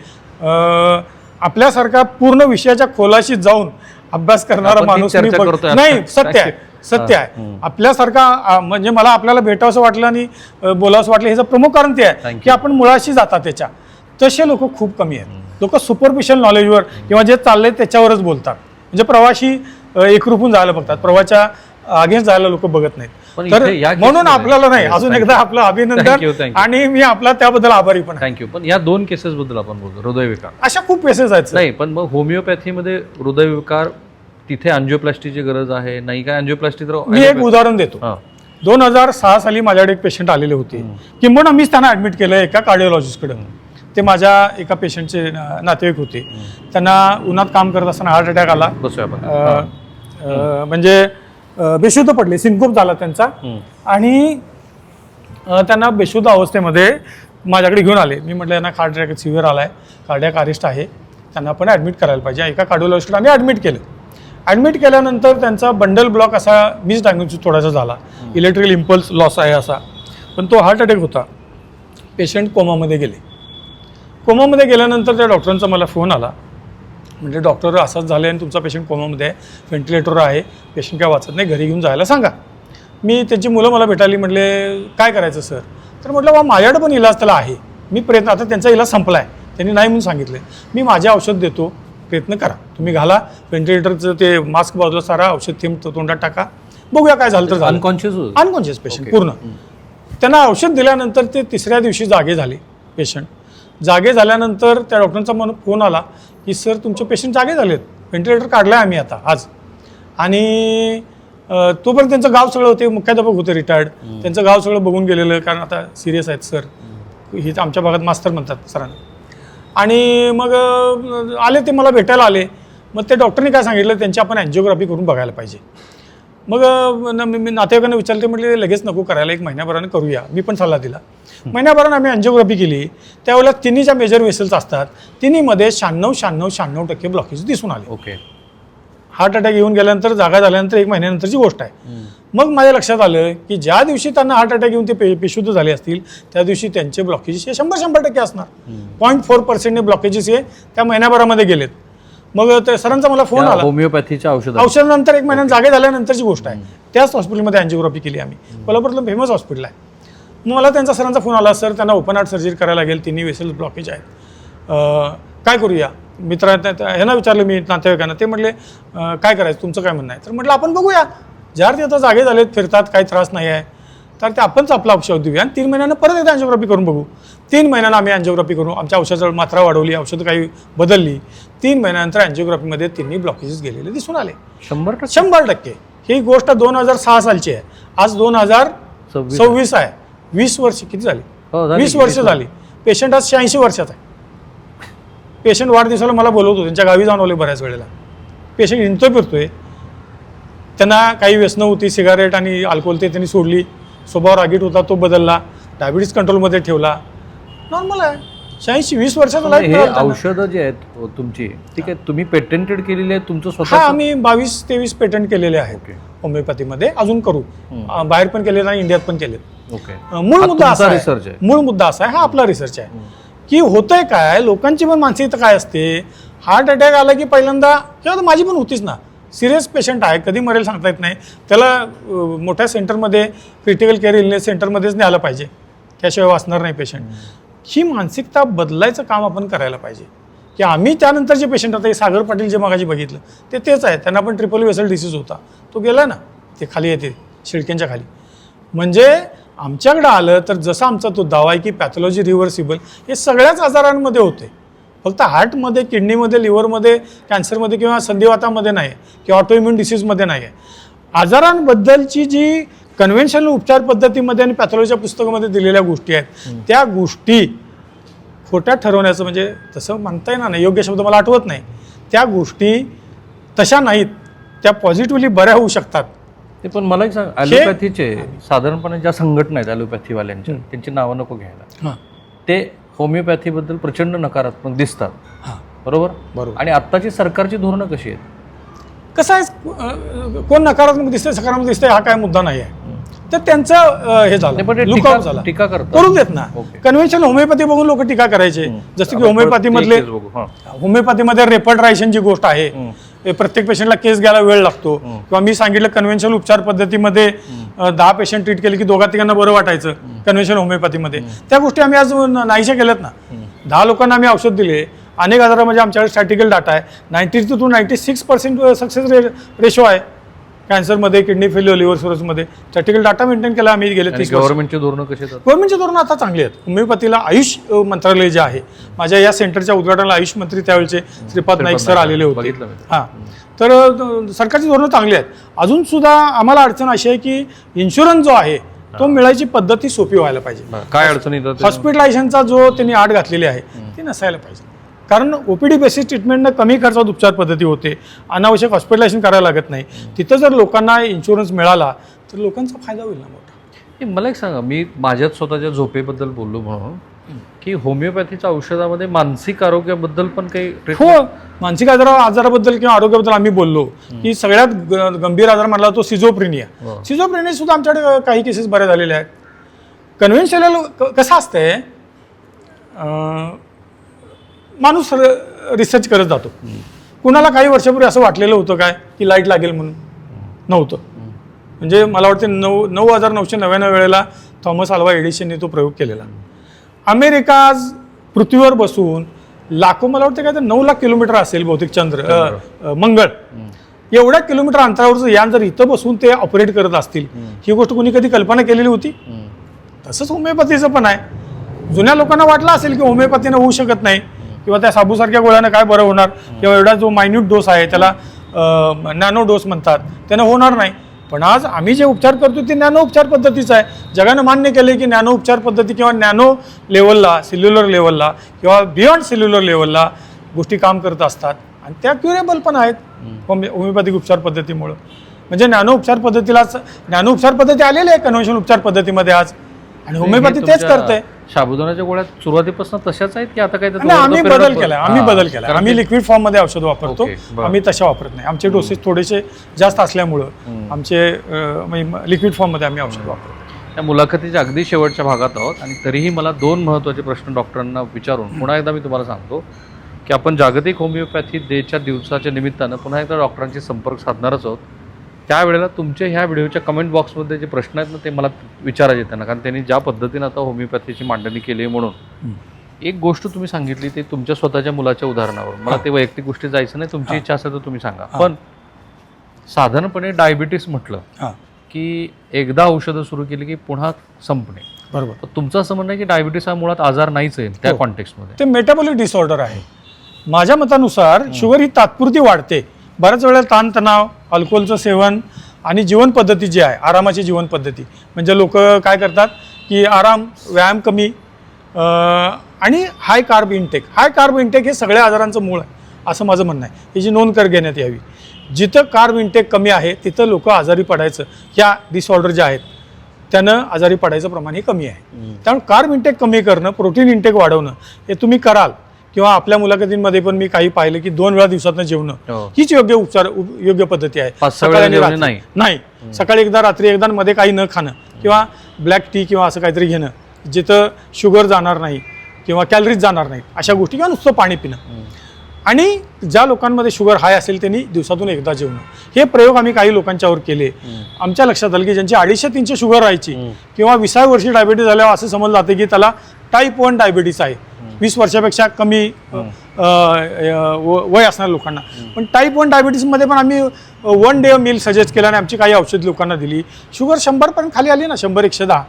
आपल्यासारखा पूर्ण विषयाच्या खोलाशी जाऊन अभ्यास करणारा माणूस नाही. सत्य आहे. आपल्यासारखा म्हणजे मला आपल्याला भेटावंसं वाटलं आणि बोलावंसं वाटलं, ह्याचं प्रमुख कारण ते आहे की आपण मुळाशी जातात त्याच्या. तसे लोक खूप कमी आहेत. लोक सुपरफिशियल नॉलेजवर किंवा जे चाललंय त्याच्यावरच बोलतात. म्हणजे प्रवाशी एकरूपून जायला बघतात, प्रवाहाच्या अगेन्स्ट जायला लोक बघत नाहीत. तर म्हणून आपल्याला नाही, अजून एकदा आपलं अभिनंदन आणि मी आपला त्याबद्दल आभारी पण. थँक्यू. पण या 2 केसेस बद्दल आपण बोलतो, हृदयविकार, अशा खूप केसेस आहेत. नाही पण मग होमिओपॅथीमध्ये हृदयविकार तिथे अँजिओप्लास्टीची गरज आहे नाही का? अँजिओप्लास्टी तर मी एक उदाहरण देतो. 2006 साली माझ्याकडे एक पेशंट आलेले होते, किंबहुना मीच त्यांना ॲडमिट केलं एका कार्डिओलॉजिस्टकडे. ते माझ्या एका पेशंटचे नातेवाईक होते. त्यांना उन्हात काम करत असताना हार्ट अटॅक आला. म्हणजे बेशुद्ध पडले, सिनकोप झाला त्यांचा, आणि त्यांना बेशुद्ध अवस्थेमध्ये माझ्याकडे घेऊन आले. मी म्हटलं यांना हार्ट अटॅक सिव्हिअर आला आहे, कार्डियाक अरेस्ट आहे, त्यांना आपण ॲडमिट करायला पाहिजे. एका कार्डिओलॉजिस्टला आम्ही ॲडमिट केलं. ॲडमिट केल्यानंतर त्यांचा बंडल ब्लॉक असा मिस डायग्नोसिस थोडासा झाला, इलेक्ट्रिकल इम्पल्स लॉस आहे असा, पण तो हार्ट अटॅक होता. पेशंट कोमामध्ये गेले. कोमामध्ये गेल्यानंतर त्या डॉक्टरांचा मला फोन आला. म्हणजे डॉक्टर असंच झालं आहे आणि तुमचा पेशंट कोमामध्ये आहे, व्हेंटिलेटरवर आहे, पेशंट काय वाचत नाही, घरी घेऊन जायला सांगा. मी त्यांची मुलं मला भेटायली. म्हटले काय करायचं सर? तर म्हटलं बा माझ्याकडे पण इलाज त्याला आहे, मी प्रयत्न, आता त्यांचा इलाज संपला आहे, त्यांनी नाही म्हणून सांगितलं, मी माझे औषध देतो, प्रयत्न करा, तुम्ही घाला व्हेंटिलेटरचं ते मास्क बाजूला सारा, औषध थेंब तोंडात टाका, बघूया काय झालं तर झालं. अनकॉन्शियस पेशंट पूर्ण. त्यांना औषध दिल्यानंतर ते तिसऱ्या दिवशी जागे झाले. पेशंट जागे झाल्यानंतर त्या डॉक्टरांचा मला फोन आला की सर तुमचे पेशंट जागे झालेत, व्हेंटिलेटर काढलं आहे आम्ही आता आज. आणि तोपर्यंत त्यांचं गाव सगळं होते, मुख्याध्यापक होते रिटायर्ड, त्यांचं गाव सगळं बघून गेलेलं, कारण आता सिरियस आहेत सर, ही आमच्या भागात मास्तर म्हणतात सरांना. आणि मग आले, ते मला भेटायला आले. मग ते डॉक्टरने काय सांगितलं, त्यांची आपण अँजिओग्राफी करून बघायला पाहिजे. मग मी नातेवाईकांना विचारले, म्हटले लगेच नको करायला, 1 महिन्याभराने करूया. मी पण सल्ला दिला. महिन्याभराने आम्ही अँजिओग्राफी केली. त्यावेळेला तिन्ही ज्या मेजर वेसल्स असतात तिन्हीमध्ये 96% ब्लॉकेज दिसून आले. ओके. हार्ट अटॅक येऊन गेल्यानंतर, जागा झाल्यानंतर 1 महिन्यानंतरची गोष्ट आहे. मग माझ्या लक्षात आलं की ज्या दिवशी त्यांना हार्ट अटॅक येऊन ते बेशुद्ध झाले असतील त्या दिवशी त्यांचे ब्लॉकेजेस हे 100% असणार. 0.4% ब्लॉकेजेस हे त्या महिन्याभरामध्ये गेलेत. मग त्या सरांचा मला फोन आला, होमिओपॅथीच्या औषधानंतर 1 महिन्यात जागे झाल्यानंतरची गोष्ट आहे. त्याच हॉस्पिटलमध्ये अँजिओग्राफी केली आम्ही. कोल्हापूरला फेमस हॉस्पिटल आहे. मग मला त्यांचा सरांचा फोन आला, सर त्यांना ओपन हार्ट सर्जरी करायला लागेल, तिन्ही वेसल्स ब्लॉकेज आहेत, काय करूया? मित्र ह्यांना विचारलं मी नातेवाईकांना, ते म्हटले काय करायचं, तुमचं काय म्हणणं आहे? तर म्हटलं आपण बघूया, ज्यावर ते आता जागे झालेत, फिरतात, काही त्रास नाही आहे, तर ते आपणच आपला औषध देऊया आणि 3 महिन्यानं परत एकदा अँजिओग्राफी करून बघू. 3 महिन्यानं आम्ही अँजिओग्राफी करू, आमच्या औषधाची मात्रा वाढवली, औषधं काही बदलली. 3 महिन्यानंतर अँजिओग्राफीमध्ये तिन्ही ब्लॉकेजेस गेलेले दिसून आले. 100%. ही गोष्ट 2006 सालची आहे. आज 2026 आहे. 20 वर्ष किती झाली? 20 वर्ष झाली. पेशंट आज 86 वर्षाचा आहे. पेशंट वाढदिवसाला मला बोलवतो, त्यांच्या गावी जाऊन आले बऱ्याच वेळेला. पेशंट हिंडतोय फिरतोय, त्यांना काही व्यसनं होती, सिगारेट आणि अल्कोहोल ते त्यांनी सोडली, स्वभाव रागीट होता तो बदलला, डायबिटीस कंट्रोलमध्ये ठेवला, नॉर्मल आहे. 86-20 वर्षाचा लाईफ. औषधं जे आहेत तुमची, ठीक आहे, तुम्ही पेटेंटेड केलेली आहेत तुमचं स्वतः? हा, आम्ही 22-23 पेटंट केलेले आहेत होमिओपॅथीमध्ये, अजून करू, बाहेर पण केले आणि इंडियात पण केले. मूळ मुद्दा असा आहे, हा आपला रिसर्च आहे की होतंय काय, लोकांची पण मानसिकता काय असते. हार्ट अटॅक आला की पहिल्यांदा, किंवा माझी पण होतीच ना, सिरियस पेशंट आहे, कधी मरेल सांगता येत नाही, त्याला मोठ्या सेंटरमध्ये, क्रिटिकल केअर इलनेस सेंटरमध्येच न्यायला पाहिजे, त्याशिवाय वाचणार नाही पेशंट. ही मानसिकता बदलायचं काम आपण करायला पाहिजे. की आम्ही त्यानंतर जे पेशंट आता सागर पाटील जे मगाशी बघितलं तेच आहे, त्यांना पण ट्रिपल वेसल डिसीज होता, तो गेला ना, ते खाली येते शिडक्यांच्या खाली. म्हणजे आमच्याकडं आलं तर जसं आमचा तो दावा आहे की पॅथॉलॉजी रिव्हर्सिबल, हे सगळ्याच आजारांमध्ये होते, फक्त हार्टमध्ये, किडनीमध्ये, लिव्हरमध्ये, कॅन्सरमध्ये किंवा संधिवातामध्ये नाही, किंवा ऑटोइम्युन डिसीजमध्ये नाही आहे. आजारांबद्दलची जी कन्व्हेन्शनल उपचार पद्धतीमध्ये आणि पॅथॉलॉजीच्या पुस्तकामध्ये दिलेल्या गोष्टी आहेत, त्या गोष्टी खोट्या ठरवण्याचं, म्हणजे तसं म्हणता येणार नाही, योग्य शब्द मला आठवत नाही, त्या गोष्टी तशा नाहीत, त्या पॉझिटिव्हली बऱ्या होऊ शकतात. ते पण मला एक सांग, ॲलोपॅथीचे साधारणपणे ज्या संघटना आहेत ॲलोपॅथीवाल्यांच्या, त्यांची नावं नको घ्यायला, ते होमिओपॅथीबद्दल प्रचंड नकारात्मक दिसतात, बरोबर? आणि आत्ताची सरकारची धोरणं कशी आहेत? कसं आहे, कोण नकारात्मक दिसतंय, सकारात्मक दिसतंय, हा काय मुद्दा नाही आहे. तर त्यांचं हे झालं, लुकआउट झाला, टीका करतात, करून देत ना. कन्व्हेन्शनल होमिओपॅथी बघून लोक टीका करायचे, जसं की होमिओपॅथीमध्ये रेपल्ट्रायशन जी गोष्ट आहे, प्रत्येक पेशंटला केस घ्यायला वेळ लागतो, किंवा मी सांगितलं कन्व्हेन्शनल उपचार पद्धतीमध्ये 10 पेशंट ट्रीट केले की 2-3 बरं वाटायचं कन्व्हेन्शनल होमिओपॅथीमध्ये, त्या गोष्टी आम्ही आज नाहीशा केल्यात ना. 10 लोकांना आम्ही औषध दिले, अनेक आजारामध्ये आमच्याकडे स्टॅटिकल डाटा आहे, 90 to 96% सक्सेस रेशो आहे. कॅन्सरमध्ये, किडनी फेल्युअर, लिव्हर सिरोसिसमध्ये स्टॅटिकल डाटा मेंटेन केला आम्ही गेले 30 वर्ष. गव्हर्नमेंटचे धोरणं कसे आहेत? गव्हर्नमेंटचे धोरणं आता चांगली आहेत. होमिओपॅथीला आयुष मंत्रालय जे आहे, माझ्या या सेंटरच्या उद्घाटनाला आयुष मंत्री त्यावेळेचे श्रीपाद नाईक सर आलेले होते. हां, तर सरकारची धोरणं चांगली आहेत. अजून सुद्धा आम्हाला अडचण अशी आहे की इन्शुरन्स जो आहे तो मिळायची पद्धती सोपी व्हायला पाहिजे. काय अडचण येतात? हॉस्पिटलायझेशनचा जो त्यांनी आड घातलेली आहे ती नसायला पाहिजे. कारण OPD बेसिस ट्रीटमेंटनं कमी खर्चात उपचार पद्धती होते, अनावश्यक हॉस्पिटलायझेशन करायला लागत नाही. तिथं जर लोकांना इन्शुरन्स मिळाला तर लोकांचा फायदा होईल ना मोठा. मला एक सांगा, मी माझ्याच स्वतःच्या झोपेबद्दल बोललो म्हणून की होमिओपॅथीच्या औषधामध्ये मानसिक आरोग्याबद्दल पण काही हो, मानसिक आजाराबद्दल किंवा आरोग्याबद्दल आम्ही बोललो की सगळ्यात गंभीर आजार म्हणला तो सिझोफ्रेनिया. सिझोफ्रेनिया सुद्धा आमच्याकडे काही केसेस बऱ्या झालेल्या आहेत. कन्व्हेन्शनल कसं असतंय, माणूस रिसर्च करत जातो. कुणाला काही वर्षापूर्वी असं वाटलेलं होतं काय की लाईट लागेल म्हणून? नव्हतं. म्हणजे मला वाटतं 9,999 वेळेला थॉमस अल्वा एडिसनने तो प्रयोग केलेला. अमेरिका आज पृथ्वीवर बसून लाखो, मला वाटतं काय तर 9 लाख किलोमीटर असेल बहुतेक मंगळ, एवढ्या किलोमीटर अंतरावरचं यान जर इथं बसून ते ऑपरेट करत असतील, ही गोष्ट कोणी कधी कल्पना केलेली होती? तसंच होमिओपॅथीचं पण आहे. जुन्या लोकांना वाटलं असेल की होमिओपॅथीनं होऊ शकत नाही किंवा त्या साबूसारख्या गोळ्यानं काय बरं होणार, किंवा एवढा जो मायन्यूट डोस आहे त्याला नॅनो डोस म्हणतात, त्यानं होणार नाही. पण आज आम्ही जे उपचार करतो ते नॅनो उपचार पद्धतीचं आहे. जगानं मान्य केलं की नॅनो उपचार पद्धती किंवा नॅनो लेवलला, सेल्युलर लेवलला किंवा बियॉन्ड सेल्युलर लेवलला गोष्टी काम करत असतात आणि त्या क्युरेबल पण आहेत होमिओपॅथिक उपचार पद्धतीमुळं. म्हणजे नॅनो उपचार पद्धती आलेली आहे कन्व्हेन्शनल उपचार पद्धतीमध्ये आज, आणि होमिओपॅथी तेच करते. साबुदाण्याच्या गोळ्या सुरुवातीपासून तशाच आहेत की आता काय? आम्ही बदल केला. आम्ही लिक्विड फॉर्म मध्ये औषध वापरतो. आम्ही तशा वापरत नाही. आमचे डोसेस थोडेसे जास्त असल्यामुळं आमचे लिक्विड फॉर्म मध्ये आम्ही औषध वापरतो. त्या मुलाखतीच्या अगदी शेवटच्या भागात आहोत आणि तरीही मला 2 महत्त्वाचे प्रश्न डॉक्टरांना विचारून पुन्हा एकदा मी तुम्हाला सांगतो की आपण जागतिक होमिओपॅथी डेच्या दिवसाच्या निमित्तानं पुन्हा एकदा डॉक्टरांशी संपर्क साधणारच आहोत. त्यावेळेला तुमचे ह्या व्हिडिओच्या कमेंट बॉक्समध्ये जे प्रश्न आहेत ना ते मला विचारायचे त्यांना, कारण त्यांनी ज्या पद्धतीनं आता होमिओपॅथीची मांडणी केली आहे. म्हणून एक गोष्ट तुम्ही सांगितली ते तुमच्या स्वतःच्या मुलाच्या उदाहरणावर, मला ते वैयक्तिक गोष्टी जायचं नाही, तुमची इच्छा असेल तर तुम्ही सांगा. पण साधारणपणे डायबिटीस म्हटलं की एकदा औषधं सुरू केली की पुन्हा संपणे. बरोबर. तुमचं असं म्हणणं आहे की डायबिटीस हा मुळात आजार नाहीच आहे त्या कॉन्टेक्स्टमध्ये? ते मेटाबॉलिक डिसऑर्डर आहे. माझ्या मतानुसार शुगर ही तात्पुरती वाढते. बऱ्याच वेळेला ताणतणाव, अल्कोहोलचं सेवन आणि जीवन पद्धती जी आहे, आरामाची जीवन पद्धती, म्हणजे लोक काय करतात की आराम, व्यायाम कमी आणि हाय कार्ब इंटेक हे सगळ्या आजारांचं मूळ आहे असं माझं म्हणणं आहे. याची नोंद घेण्यात यावी. जिथं कार्ब इंटेक कमी आहे तिथं लोक आजारी पडायचं, ह्या डिसऑर्डर ज्या आहेत त्यानं आजारी पडायचं प्रमाण हे कमी आहे. त्यामुळे कार्ब इंटेक कमी करणं, प्रोटीन इंटेक वाढवणं हे तुम्ही कराल. किंवा आपल्या मुलाखतींमध्ये पण मी काही पाहिलं की 2 वेळा दिवसातनं जेवणं हीच योग्य पद्धती आहे. सकाळी एकदा, रात्री एकदा, मध्ये काही न खाणं किंवा ब्लॅक टी किंवा असं काहीतरी घेणं जिथं शुगर जाणार नाही किंवा कॅलरीज जाणार नाहीत अशा गोष्टी, किंवा नुसतं पाणी पिणं. आणि ज्या लोकांमध्ये शुगर हाय असेल त्यांनी दिवसातून एकदा जेवणं. हे प्रयोग आम्ही काही लोकांच्यावर केले. आमच्या लक्षात आलं की ज्यांची 250-300 शुगर राहायची किंवा 20व्या वर्षी डायबिटीस झाल्यावर असं समजलं जाते की त्याला टाईप 1 डायबिटीस आहे, 20 वर्षापेक्षा कमी वय असणाऱ्या लोकांना. पण टाईप 1 डायबिटीसमध्ये पण आम्ही 1 डे मील सजेस्ट केला आणि आमची काही औषध लोकांना दिली. शुगर 100 पर्यंत खाली आली ना, 100-110.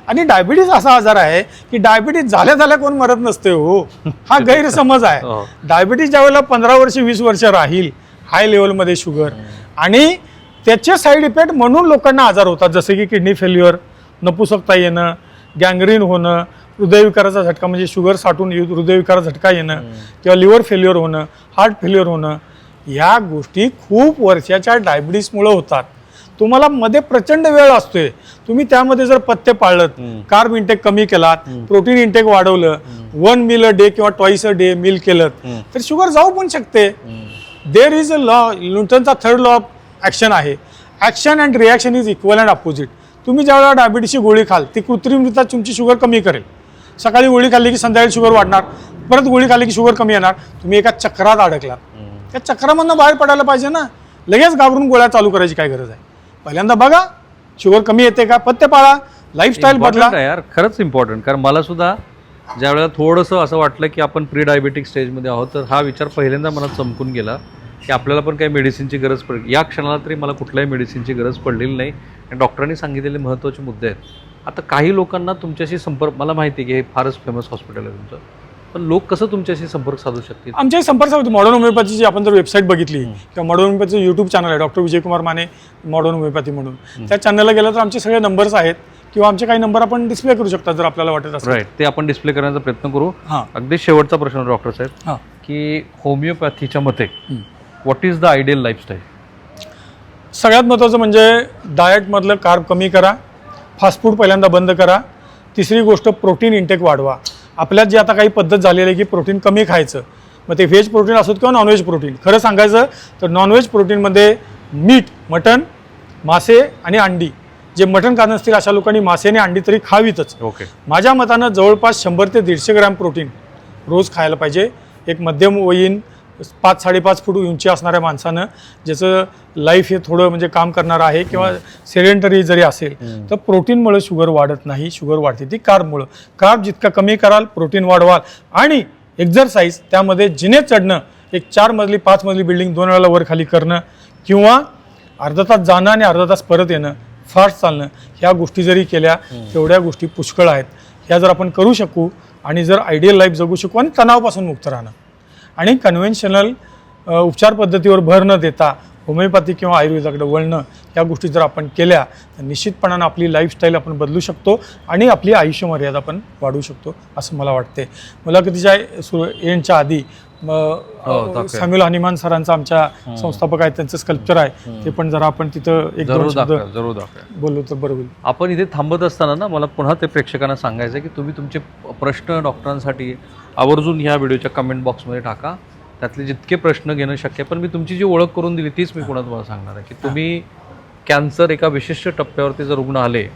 आणि डायबिटीस असा आजार आहे की डायबिटीस झाल्या कोण मरत नसते हो, हा गैरसमज आहे. डायबिटीस ज्यावेळेला 15 वर्ष 20 वर्ष राहील हाय लेवलमध्ये शुगर, आणि त्याचे साईड इफेक्ट म्हणून लोकांना आजार होतात, जसे की किडनी फेल्युअर, नपुसकता येणं, गँग्रीन होणं, हृदयविकाराचा झटका म्हणजे शुगर साठून हृदयविकाराचा झटका येणं, किंवा लिव्हर फेल्युअर होणं, हार्ट फेल्युअर होणं, या गोष्टी खूप वर्षाच्या डायबिटीसमुळे होतात. तुम्हाला मध्ये प्रचंड वेळ असतोय, तुम्ही त्यामध्ये जर पथ्य पाळलं, कार्ब इंटेक कमी केलात, प्रोटीन इंटेक वाढवलं, 1 मील अ डे किंवा ट्वाईस अ डे मील केलं तर शुगर जाऊ पण शकते. देर इज अ लॉ, न्यूटनचा 3rd लॉ ऑफ ॲक्शन आहे. Action and reaction is equal and opposite. तुम्ही ज्यावेळेला डायबिटीसची गोळी खाल ती कृत्रिमरित्या तुमची शुगर कमी करेल. सकाळी गोळी खाल्ली की संध्याकाळी शुगर वाढणार, परत गोळी खाल्ली की शुगर कमी येणार. तुम्ही एका चक्रात अडकलात. त्या चक्रामधनं बाहेर पडायला पाहिजे ना. लगेच घाबरून गोळ्या चालू करायची काय गरज आहे? पहिल्यांदा बघा शुगर कमी येते का, पथ्य पाळा, लाईफस्टाईल बदला. यार खरंच इम्पॉर्टंट. कारण मला सुद्धा ज्या वेळेला थोडंसं असं वाटलं की आपण प्री डायबेटिक स्टेजमध्ये आहोत, तर हा विचार पहिल्यांदा मनात चमकून गेला की आपल्याला पण काही मेडिसिनची गरज पडली. या क्षणाला तरी मला कुठल्याही मेडिसिनची गरज पडलेली नाही. आणि डॉक्टरांनी सांगितलेले महत्त्वाचे मुद्दे आहेत. आता काही लोकांना तुमच्याशी संपर्क, मला माहिती आहे की हे फारच फेमस हॉस्पिटल आहे तुमचं, पण लोक कसं तुमच्याशी संपर्क साधू शकतील? आमच्याही संपर्क साधू. मॉडर्न होमिओपॅथीची आपण जर वेबसाईट बघितली किंवा मॉडर्न होमिओपॅथीचं यूट्यूब चॅनल आहे doctor Vijaykumar Mane modern homeopathy म्हणून, त्या चॅनलला गेलं तर आमचे सगळे नंबर्स आहेत किंवा आमचे काही नंबर आपण डिस्प्ले करू शकता जर आपल्याला वाटत असेल. राईट, ते आपण डिस्प्ले करण्याचा प्रयत्न करू. हां अगदी शेवटचा प्रश्न डॉक्टर साहेब, हां की होमिओपॅथीच्या मते what is the ideal lifestyle? सगळ्यात महत्त्वाचं म्हणजे डाएटमधलं कार्ब कमी करा, फास्ट फूड पहिल्यांदा बंद करा. तिसरी गोष्ट प्रोटीन इंटेक वाढवा. आपल्यात जी आता काही पद्धत झालेली आहे की प्रोटीन कमी खायचं, मग ते व्हेज प्रोटीन असोत किंवा नॉनव्हेज प्रोटीन. खरं सांगायचं तर नॉनव्हेज प्रोटीनमध्ये मीठ, मटण, मासे आणि अंडी. जे मटण खात नसतील अशा लोकांनी मासे आणि अंडी तरी खावीतच. ओके. माझ्या मतानं जवळपास 100 ते 150 ग्रॅम प्रोटीन रोज खायला पाहिजे. एक मध्यम वयीन 5-5.5 फूट उंची असणाऱ्या माणसानं, ज्याचं लाईफ हे थोडं म्हणजे काम करणारं आहे किंवा सेडेंटरी जरी असेल, तर प्रोटीनमुळे शुगर वाढत नाही. शुगर वाढते ती कार्बमुळं. कार्ब जितका कमी कराल प्रोटीन वाढवाल. आणि एक्झरसाईज, त्यामध्ये जिने चढणं, एक 4 मजली 5 मजली बिल्डिंग 2 वेळेला वर खाली करणं किंवा अर्धा तास जाणं आणि अर्धा तास परत येणं, फास्ट चालणं, ह्या गोष्टी जरी केल्या तेवढ्या गोष्टी पुष्कळ आहेत. ह्या जर आपण करू शकू आणि जर आयडियल लाईफ जगू शकू आणि तणावापासून मुक्त राहणं आणि कन्व्हेन्शनल उपचार पद्धतीवर भर न देता होमिओपॅथी किंवा आयुर्वेदाकडे वळणं, या गोष्टी जर आपण केल्या तर निश्चितपणानं आपली लाईफस्टाईल आपण बदलू शकतो आणि आपली आयुष्य मर्यादा आपण वाढवू शकतो असं मला वाटते. मुलाखतीच्या येण्याच्या आधी सॅम्युअल हनीमान सरांचं आमच्या संस्थापक आहेत, त्यांचं स्कल्पचर आहे, ते पण जरा आपण तिथं एक दोन शब्द जरूर दाखवा बोललो तर बरं होईल. आपण इथे थांबत असताना ना, मला पुन्हा ते प्रेक्षकांना सांगायचं आहे की तुम्ही तुमचे प्रश्न डॉक्टरांसाठी आवर्जून ह्या व्हिडिओच्या कमेंट बॉक्समध्ये टाका. त्यातले जितके प्रश्न घेणं शक्य आहे. पण मी तुमची जी ओळख करून दिली तीच मी पुन्हा तुम्हाला सांगणार आहे की तुम्ही कॅन्सर एका विशिष्ट टप्प्यावरती जर रुग्ण आले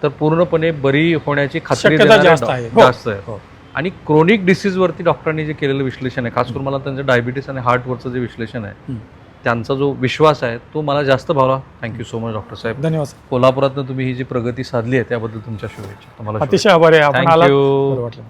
तर पूर्णपणे बरी होण्याची खात्री शक्यता जास्त आहे. जास्त आहे. आणि क्रोनिक डिसीजवरती डॉक्टरांनी जे केलेलं विश्लेषण आहे, खास करून मला त्यांचं डायबिटीस आणि हार्टवरचं जे विश्लेषण आहे, त्यांचा जो विश्वास आहे तो मला जास्त भावला. थँक्यू सो मच डॉक्टर साहेब. धन्यवाद. कोल्हापुरातनं तुम्ही ही जी प्रगती साधली आहे त्याबद्दल तुमच्या शुभेच्छा. तुम्हाला अतिशय आभार आहे. आपण आलात, थँक्यू. बरं वाटलं.